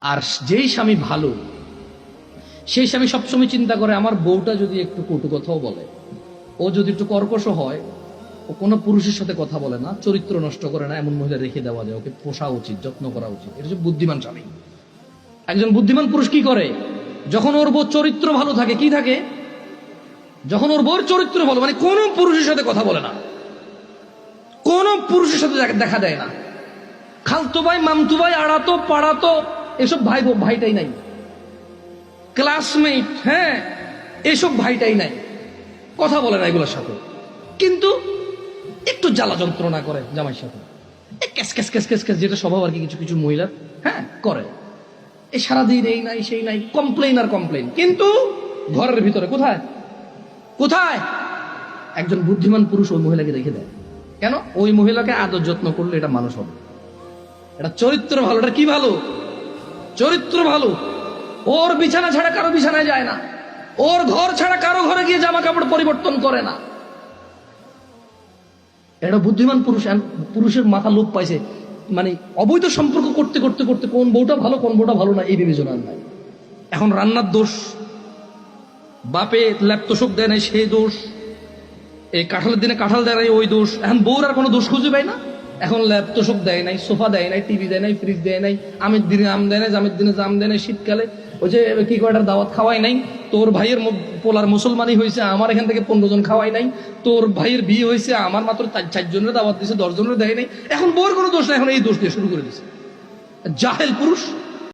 আর যেই স্বামী ভালো, সেই স্বামী সবসময় চিন্তা করে আমার বউটা যদি একটু কটু কথাও বলে, ও যদি একটু কর্কশ হয়, ও কোনো পুরুষের সাথে কথা বলে না, চরিত্র নষ্ট করে না, এমন মহিলা রেখে দেওয়া যায়, ওকে পোষা উচিত, যত্ন করা উচিত। এটা হচ্ছে বুদ্ধিমান স্বামী। একজন বুদ্ধিমান পুরুষ কি করে? যখন ওর বউ চরিত্র ভালো থাকে, কি থাকে, যখন ওর বউর চরিত্র ভালো, মানে কোন পুরুষের সাথে কথা বলে না, কোন পুরুষের সাথে দেখা দেয় না, খালতো ভাই, মামতু ভাই, আড়াতো পাড়াতো, এসব ভাই ভাইটাই নাই, ক্লাসমেট, হ্যাঁ, এসব ভাইটাই নাই, কথা বলে না এগুলোর সাথে। কিন্তু একটু জ্বালা যন্ত্রণা করে জামাইয়ের সাথে, cash cash cash cash cash, যেটা স্বভাব আর কি কিছু কিছু মহিলার, হ্যাঁ, করে। এই সারাদিন এই নাই সেই নাই, কমপ্লেন আর কমপ্লেন। কিন্তু ঘরের ভিতরে কোথায় কোথায় একজন বুদ্ধিমান পুরুষ ওই মহিলাকে রেখে দেয়। কেন? ওই মহিলাকে আদর যত্ন করলে এটা মানুষ হবে, এটা চরিত্র ভালো। এটা কি ভালো? চরিত্র ভালো। ওর বিছানা ছাড়া কারো বিছানায় যায় না, ওর ঘর ছাড়া কারো ঘরে গিয়ে জামা কাপড় পরিবর্তন করে না। এটা বুদ্ধিমান পুরুষ। পুরুষের মাথা লোপ পাইছে, মানে অবৈধ সম্পর্ক করতে করতে করতে কোন বউটা ভালো কোন বউটা ভালো না এই বিবেচনা নাই। এখন রান্নার দোষ, বাপে ল্যাপ তোষক দেয় নাই সেই দোষ, এই কাঁঠালের দিনে কাঁঠাল দেয় নাই ওই দোষ। এখন বউর আর কোনো দোষ খুঁজে পায় না। এখন ল্যাপ তোষক দেয় নাই, সোফা দেয় নাই, টিভি দেয় নাই, ফ্রিজ দেয় নাই, আমের দিনে আম দেয় নাই, জামের দিনে জাম দেয় নাই, শীতকালে ওই যে কি কয়টার দাওয়াত খাওয়াই নাই, তোর ভাইয়ের পোলার মুসলমানই হয়েছে, আমার এখান থেকে 15 জন খাওয়াই নাই, তোর ভাইয়ের বিয়ে হয়েছে, আমার মাত্র 4 জনের দাওয়াত দিয়েছে, 10 জনের দেয় নাই। এখন বউর কোনো দোষ নাই, এখন এই দোষ দিয়ে শুরু করে দিছে। জাহেল পুরুষ।